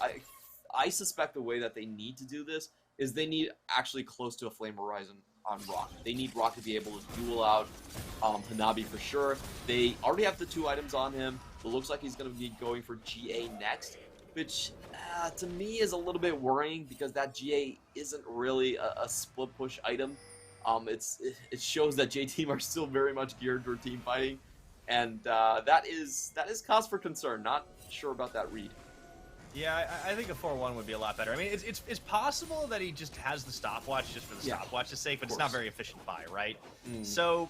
I suspect the way that they need to do this is they need actually close to a Flame Horizon on Rock. They need Rock to be able to duel out Hanabi for sure. They already have the 2 items on him. It looks like he's going to be going for GA next, which to me is a little bit worrying because that GA isn't really a split push item. It shows that J-Team are still very much geared for team fighting, and that is cause for concern. Not sure about that read. Yeah, I think a 4-1 would be a lot better. I mean, it's possible that he just has the stopwatch just for the stopwatch's sake, but it's not very efficient buy, right? So,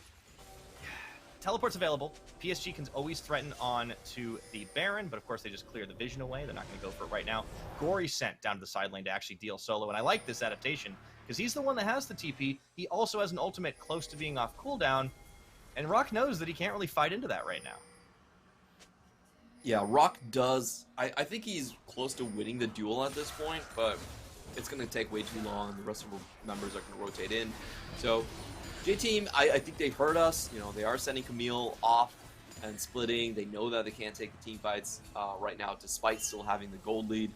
teleport's available. PSG can always threaten on to the Baron, but of course they just clear the vision away. They're not going to go for it right now. Gory's sent down to the side lane to actually deal solo, and I like this adaptation because he's the one that has the TP. He also has an ultimate close to being off cooldown, and Rock knows that he can't really fight into that right now. Yeah, Rock does. I think he's close to winning the duel at this point, but it's going to take way too long. The rest of the members are going to rotate in. So, J-Team, I think they've heard us. You know, they are sending Camille off and splitting. They know that they can't take the team fights right now, despite still having the gold lead.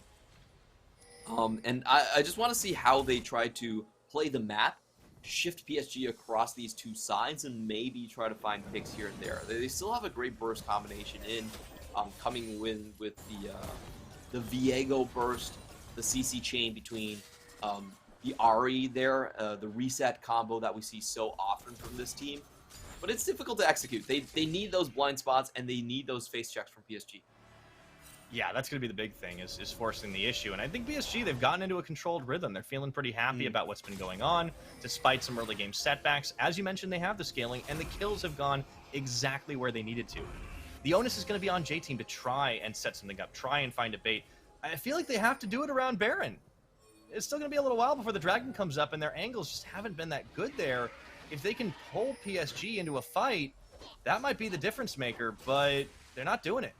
And I just want to see how they try to play the map, shift PSG across these 2 sides, and maybe try to find picks here and there. They still have a great burst combination in. Coming with the Viego burst, the CC chain between the Ari there, the reset combo that we see so often from this team. But it's difficult to execute. They need those blind spots, and they need those face checks from PSG. Yeah, that's going to be the big thing, is forcing the issue. And I think PSG, they've gotten into a controlled rhythm. They're feeling pretty happy about what's been going on, despite some early game setbacks. As you mentioned, they have the scaling, and the kills have gone exactly where they needed to. The onus is going to be on J-Team to try and set something up, try and find a bait. I feel like they have to do it around Baron. It's still going to be a little while before the Dragon comes up, and their angles just haven't been that good there. If they can pull PSG into a fight, that might be the difference maker, but they're not doing it.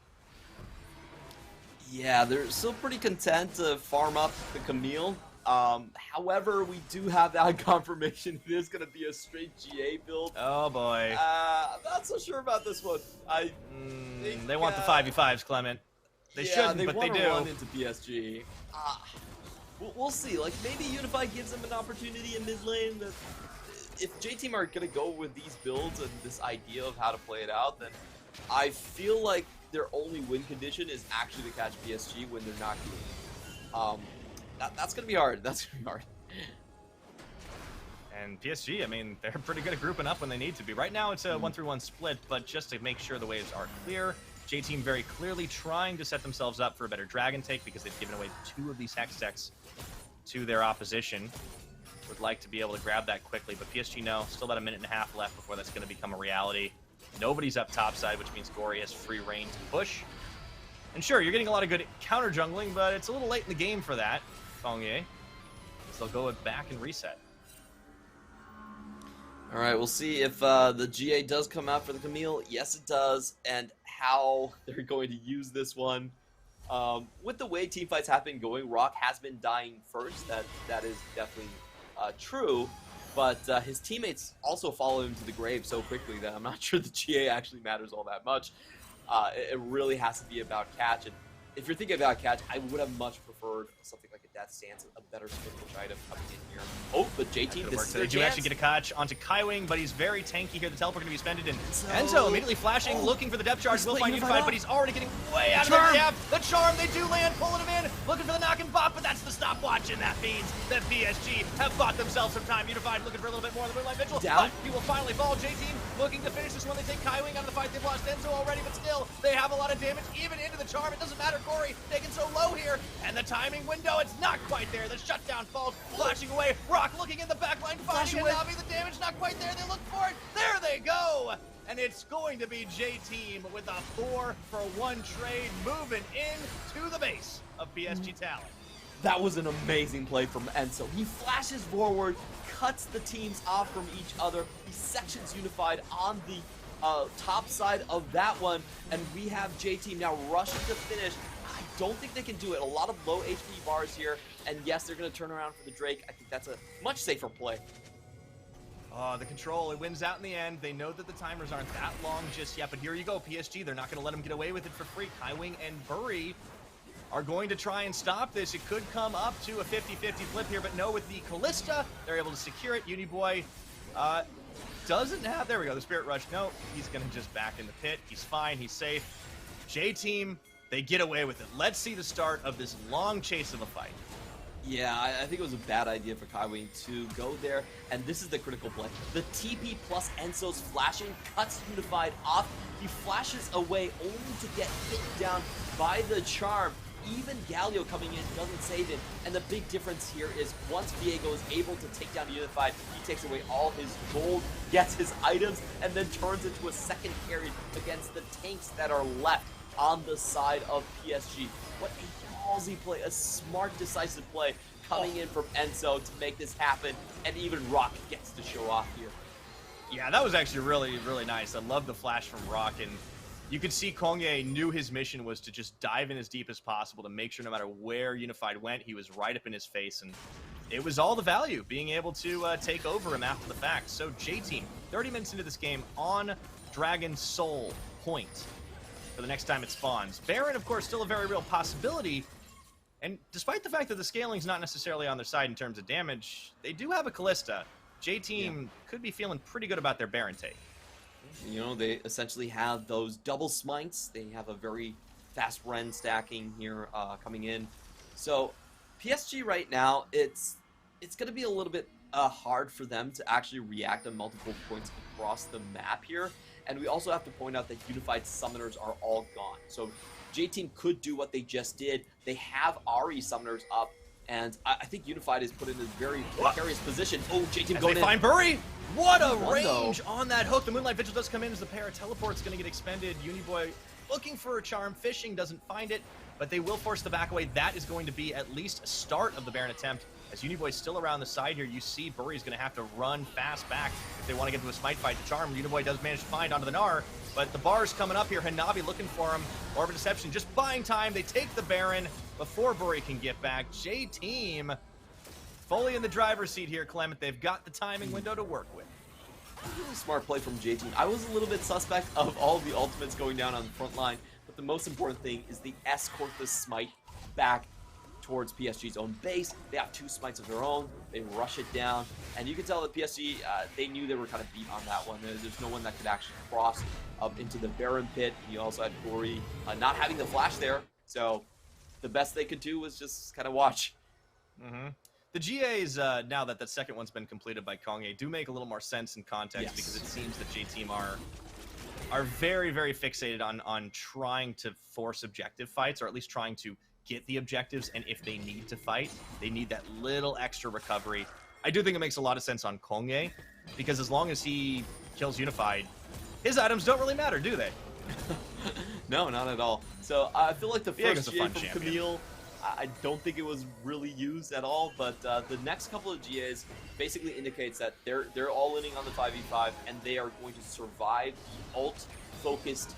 Yeah, they're still pretty content to farm up the Camille. However, we do have that confirmation it is going to be a straight GA build. Oh boy. I'm not so sure about this one. I think, they want the 5v5s, Clement. They shouldn't, but they do. Run into PSG. We'll see. Like, maybe Unify gives them an opportunity in mid lane. That if J-Team are going to go with these builds and this idea of how to play it out, then I feel like their only win condition is actually to catch PSG when they're not doing it. That's going to be hard. That's going to be hard. And PSG, I mean, they're pretty good at grouping up when they need to be. Right now, it's a 1-3-1 split, but just to make sure the waves are clear, J-Team very clearly trying to set themselves up for a better Dragon take because they've given away 2 of these Hex Techs to their opposition. Would like to be able to grab that quickly, but PSG, no. Still about a minute and a half left before that's going to become a reality. Nobody's up topside, which means Gory has free reign to push. And sure, you're getting a lot of good counter jungling, but it's a little late in the game for that. Fongye. So they'll go back and reset. All right, we'll see if the GA does come out for the Camille. Yes, it does, and how they're going to use this one. With the way teamfights have been going, Rock has been dying first. That is definitely true, but his teammates also follow him to the grave so quickly that I'm not sure the GA actually matters all that much. It really has to be about catch, and if you're thinking about catch, I would have much preferred something like a Death Stance, a better split push item coming in here. Oh, but J-Team, this is their chance. They do actually get a catch onto Kaiwing, but he's very tanky here. The teleport going to be spended, and Enzo immediately flashing, looking for the depth charge. Will find Unified, but he's already getting way out of the gap. The charm, they do land, pulling him in, looking for the knock and bop, but that's the stopwatch, and that means that PSG have bought themselves some time. Unified looking for a little bit more of the Moonlight Vigil, but he will finally fall. J-Team looking to finish this one. They take Kaiwing out of the fight. They've lost Enzo already, but still, they have a lot of damage, even into the charm. It doesn't matter, Gory taking so low here, and the timing window, it's not quite there. The shutdown falls, flashing away. Rock looking in the backline, finding Hanabi. The damage not quite there. They look for it. There they go. And it's going to be J-Team with a 4-for-1 trade moving in to the base of PSG talent. That was an amazing play from Enzo. He flashes forward, cuts the teams off from each other. He sections Unified on the top side of that one, and we have J-Team now rushing to finish. I don't think they can do it. A lot of low HP bars here, and yes, they're going to turn around for the Drake. I think that's a much safer play. The control, it wins out in the end. They know that the timers aren't that long just yet, but here you go, PSG. They're not going to let them get away with it for free. Kaiwing and Bury are going to try and stop this. It could come up to a 50-50 flip here, but no, with the Callista, they're able to secure it. Uniboy doesn't have, there we go, the Spirit Rush. No, he's going to just back in the pit. He's fine, he's safe. J-Team, they get away with it. Let's see the start of this long chase of a fight. Yeah, I think it was a bad idea for Kaiwing to go there, and this is the critical play. The TP plus Enzo's flashing cuts Unified off. He flashes away only to get hit down by the charm. Even Galio coming in doesn't save him, and the big difference here is once Viego is able to take down Unified, he takes away all his gold, gets his items, and then turns into a second carry against the tanks that are left on the side of PSG. What a ballsy play, a smart, decisive play coming in from Enzo to make this happen, and even Rock gets to show off here. Yeah, that was actually really, really nice. I love the flash from Rock, and you could see Kongye knew his mission was to just dive in as deep as possible to make sure no matter where Unified went, he was right up in his face, and it was all the value, being able to take over him after the fact. So J-Team, 30 minutes into this game on Dragon Soul point for the next time it spawns. Baron, of course, still a very real possibility, and despite the fact that the scaling's not necessarily on their side in terms of damage, they do have a Callista. J-Team could be feeling pretty good about their Baron take. You know, they essentially have those double smites. They have a very fast Ren stacking here coming in. So PSG right now, it's going to be a little bit hard for them to actually react on multiple points across the map here. And we also have to point out that Unified Summoners are all gone. So J-Team could do what they just did. They have Ahri Summoners up, and I think Unified is put in a very precarious position. Oh, J-Team going in. They find Bury! What a range on that hook. The Moonlight Vigil does come in as the para teleport's going to get expended. Uniboy looking for a charm, fishing, doesn't find it, but they will force the back away. That is going to be at least a start of the Baron attempt. As Uniboy's still around the side here, you see Bury's going to have to run fast back if they want to get into a smite fight. The charm, Uniboy does manage to find onto the Gnar, but the bar's coming up here. Hanabi looking for him. Orb of Deception just buying time. They take the Baron before Bury can get back. J-Team fully in the driver's seat here, Clement. They've got the timing window to work with. Really smart play from J-Team. I was a little bit suspect of all the ultimates going down on the front line, but the most important thing is they escort the smite back towards PSG's own base. They have 2 smites of their own. They rush it down, and you can tell that PSG, they knew they were kind of beat on that one. There's no one that could actually cross up into the Baron pit. You also had Bury not having the flash there, so the best they could do was just kind of watch. The GAs, now that the second one's been completed by Kongye, do make a little more sense in context, because it seems that J-Team are very, very fixated on trying to force objective fights, or at least trying to get the objectives, and if they need to fight, they need that little extra recovery. I do think it makes a lot of sense on Kongye, because as long as he kills Unified, his items don't really matter, do they? No, not at all. So I feel like the first GA from champion. Camille, I don't think it was really used at all, but the next couple of GAs basically indicates that they're all inning on the 5v5, and they are going to survive the ult-focused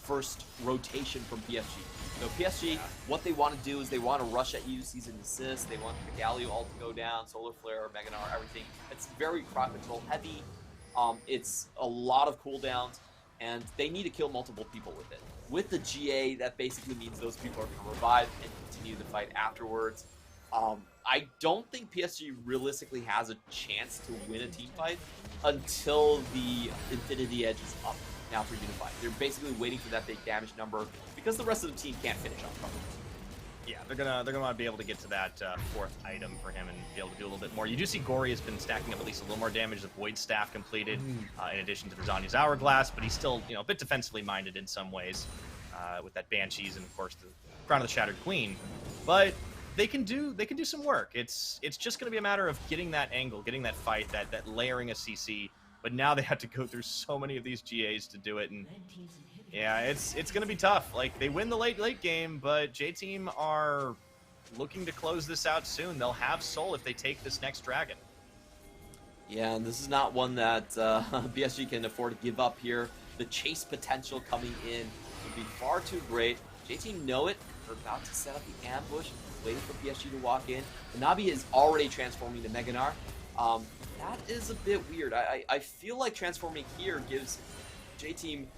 first rotation from PSG. So PSG, what they want to do is they want to rush at you, cease and desist. They want the Galio ult to go down, Solar Flare, Mega Gnar, everything. It's very crowd control heavy. It's a lot of cooldowns, and they need to kill multiple people with it. With the GA, that basically means those people are going to revive and continue the fight afterwards. I don't think PSG realistically has a chance to win a team fight until the Infinity Edge is up now for Unified. They're basically waiting for that big damage number because the rest of the team can't finish on cover. Yeah, they're gonna want to be able to get to that 4th item for him and be able to do a little bit more. You do see Gory has been stacking up at least a little more damage. The Void Staff completed, in addition to the Zanya's Hourglass, but he's still, you know, a bit defensively minded in some ways, with that Banshees and of course the Crown of the Shattered Queen. But they can do some work. It's just gonna be a matter of getting that angle, getting that fight, that layering a CC. But now they have to go through so many of these GAs to do it, and yeah, it's going to be tough. Like, they win the late game, but J-Team are looking to close this out soon. They'll have Soul if they take this next dragon. Yeah, and this is not one that PSG can afford to give up here. The chase potential coming in would be far too great. J-Team know it. They're about to set up the ambush, waiting for PSG to walk in. Hanabi is already transforming to Mega Gnar. That is a bit weird. I feel like transforming here gives J-Team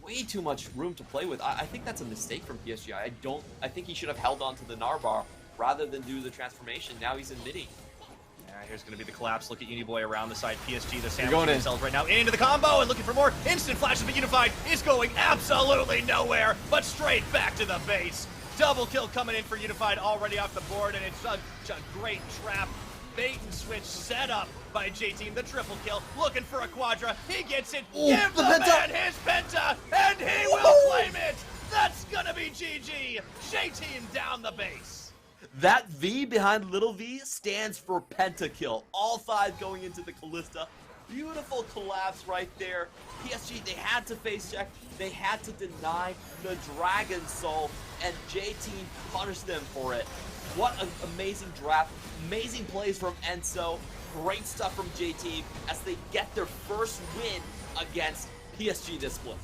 way too much room to play with. I think that's a mistake from PSG. I think he should have held on to the Narbar rather than do the transformation. Now he's in midi. Here's going to be the collapse. Look at Uniboy around the side. PSG, they're sandwiching themselves right now into the combo and looking for more. Instant flashes, but Unified is going absolutely nowhere, but straight back to the base. Double kill coming in for Unified already off the board, and it's such a great trap. Bait and switch set up by J-Team. The triple kill, looking for a quadra. He gets it. Ooh, Give the man his penta, and he will claim it. That's going to be GG. J-Team down the base. That V behind little v stands for pentakill. All 5 going into the Callista. Beautiful collapse right there. PSG, they had to face check. They had to deny the Dragon Soul, and J-Team punished them for it. What an amazing draft. Amazing plays from Enzo. Great stuff from J-Team as they get their first win against PSG this split.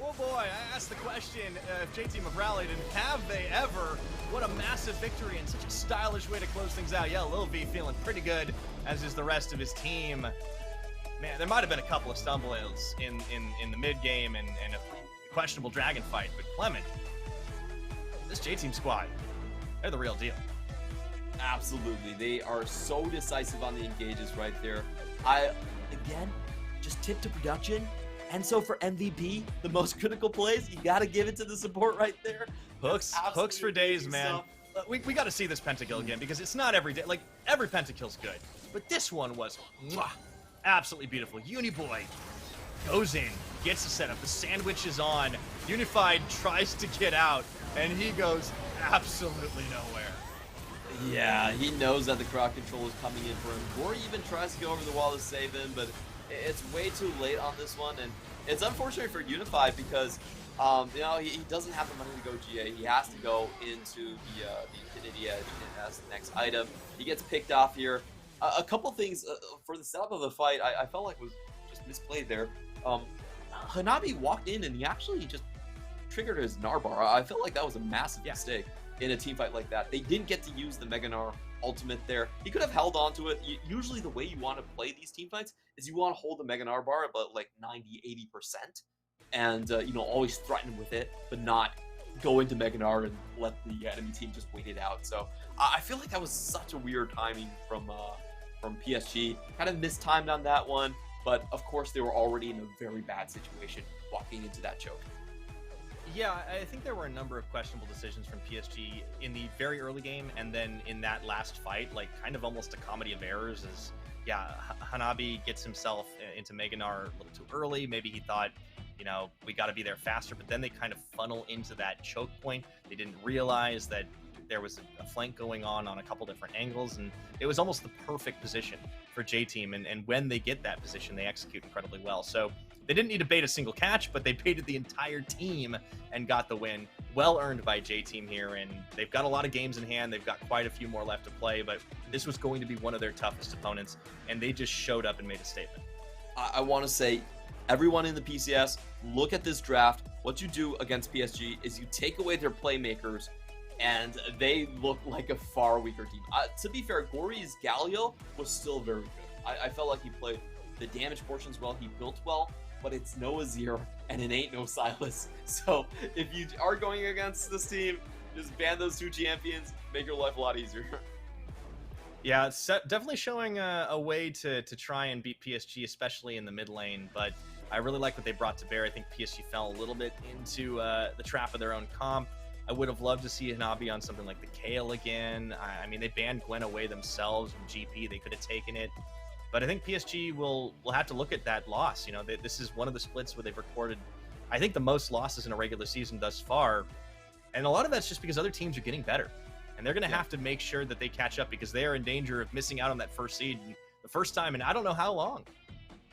Oh boy, I asked the question if J-Team have rallied, and have they ever? What a massive victory and such a stylish way to close things out. Yeah, Lil V feeling pretty good, as is the rest of his team. Man, there might have been a couple of stumbles in the mid-game and a questionable dragon fight, but Clement, this J-Team squad, they're the real deal. Absolutely. They are so decisive on the engages right there. Again, just tip to production. And so for MVP, the most critical plays, you got to give it to the support right there. Hooks for days, man. We got to see this pentakill again, because it's not every day. Like, every pentakill's good, but this one was absolutely beautiful. Uniboy goes in, gets the setup, the sandwich is on. Unified tries to get out, and he goes absolutely nowhere. Yeah, he knows that the crowd control is coming in for him. Gory even tries to go over the wall to save him, but it's way too late on this one, and it's unfortunate for Unified because, you know, he doesn't have the money to go GA. He has to go into the Infinity Edge as the next item. He gets picked off here. A couple things for the setup of the fight, I felt like was just misplayed there. Hanabi walked in and he actually just triggered his Narbar. I felt like that was a massive mistake in a team fight like that. They didn't get to use the Mega Gnar ultimate there. He could have held on to it. Usually the way you want to play these team fights is you want to hold the Mega Gnar bar about like 90-80% and you know, always threaten with it, but not go into Mega Gnar and let the enemy team just wait it out. So I feel like that was such a weird timing from PSG. Kind of mistimed on that one, but of course they were already in a very bad situation walking into that choke. Yeah, I think there were a number of questionable decisions from PSG in the very early game, and then in that last fight, like kind of almost a comedy of errors. Is Hanabi gets himself into Mega Gnar a little too early. Maybe he thought, you know, we got to be there faster, but then they kind of funnel into that choke point. They didn't realize that there was a flank going on a couple different angles, and it was almost the perfect position for J-Team, and when they get that position, they execute incredibly well. So they didn't need to bait a single catch, but they baited the entire team and got the win. Well earned by J-Team here, and they've got a lot of games in hand. They've got quite a few more left to play, but this was going to be one of their toughest opponents, and they just showed up and made a statement. I want to say, everyone in the PCS, look at this draft. What you do against PSG is you take away their playmakers, and they look like a far weaker team. To be fair, Gory's Galio was still very good. I felt like he played the damage portions well, he built well, but it's no Azir, and it ain't no Silas. So if you are going against this team, just ban those 2 champions, make your life a lot easier. Yeah, it's definitely showing a way to try and beat PSG, especially in the mid lane, but I really like what they brought to bear. I think PSG fell a little bit into the trap of their own comp. I would have loved to see Hanabi on something like the Kayle again. I mean, they banned Gwen away themselves from GP. They could have taken it. But I think PSG will have to look at that loss. You know, this is one of the splits where they've recorded, I think, the most losses in a regular season thus far. And a lot of that's just because other teams are getting better. And they're going to have to make sure that they catch up, because they are in danger of missing out on that first seed the first time in I don't know how long.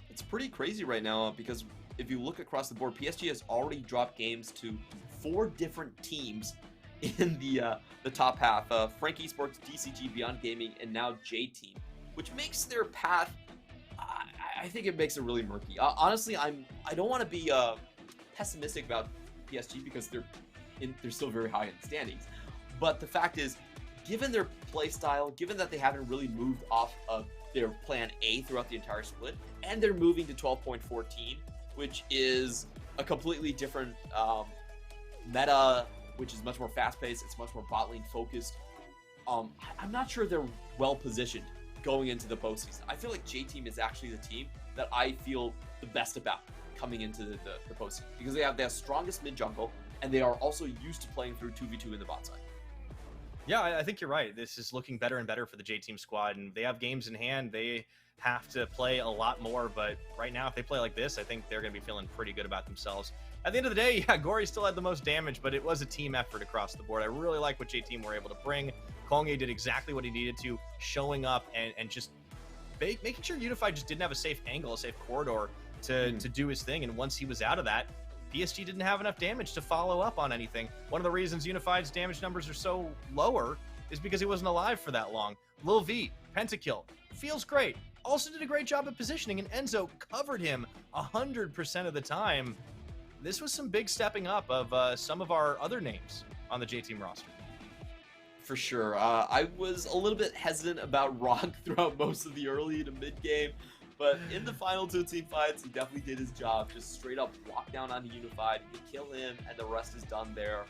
It's pretty crazy right now, because if you look across the board, PSG has already dropped games to 4 different teams in the top half. Frank Esports, DCG, Beyond Gaming, and now J-Team, which makes their path, I think it makes it really murky. Honestly, I don't want to be pessimistic about PSG because they're still very high in the standings. But the fact is, given their play style, given that they haven't really moved off of their plan A throughout the entire split, and they're moving to 12.14, which is a completely different meta, which is much more fast-paced. It's much more bot lane focused. I'm not sure they're well positioned going into the postseason. I feel like J-Team is actually the team that I feel the best about coming into the postseason, because they have their strongest mid jungle, and they are also used to playing through 2v2 in the bot side. Yeah, I think you're right. This is looking better and better for the J-Team squad, and they have games in hand. They have to play a lot more, but right now, if they play like this, I think they're going to be feeling pretty good about themselves. At the end of the day, yeah, Gory still had the most damage, but it was a team effort across the board. I really like what J-Team were able to bring. Konge did exactly what he needed to, showing up and just making sure Unified just didn't have a safe angle, a safe corridor to do his thing, and once he was out of that, PSG didn't have enough damage to follow up on anything. One of the reasons Unified's damage numbers are so lower is because he wasn't alive for that long. Lil V, pentakill, feels great. Also did a great job at positioning, and Enzo covered him 100% of the time. This was some big stepping up of some of our other names on the J-Team roster. For sure. I was a little bit hesitant about Rock throughout most of the early to mid game, but in the final 2 team fights, he definitely did his job. Just straight up walk down onto Unified, you kill him, and the rest is done there.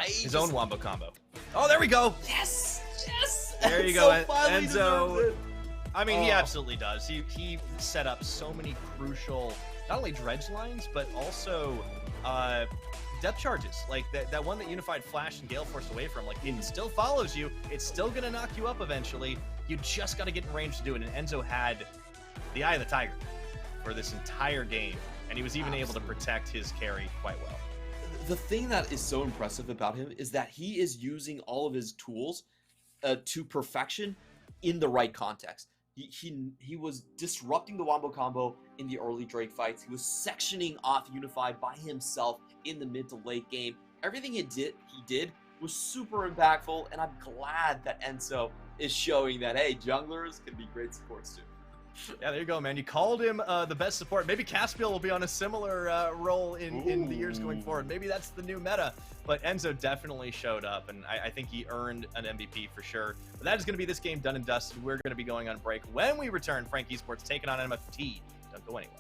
His own wombo combo. Oh, there we go. Yes, yes. There you go, Enzo. I mean, he absolutely does. He set up so many crucial, not only dredge lines, but also depth charges. Like that one that Unified flashed and Gale forced away from. Like, it still follows you. It's still going to knock you up eventually. You just got to get in range to do it. And Enzo had the eye of the tiger for this entire game, and he was even able to protect his carry quite well. The thing that is so impressive about him is that he is using all of his tools to perfection in the right context. He was disrupting the wombo combo in the early Drake fights. He was sectioning off Unified by himself in the mid to late game. Everything he did was super impactful, and I'm glad that Enzo is showing that, hey, junglers can be great supports too. Yeah, there you go, man. You called him the best support. Maybe Caspiel will be on a similar role in the years going forward. Maybe that's the new meta. But Enzo definitely showed up, and I think he earned an MVP for sure. But that is going to be this game done and dusted. We're going to be going on break. When we return, Frank Esports taking on MFT. Don't go anywhere.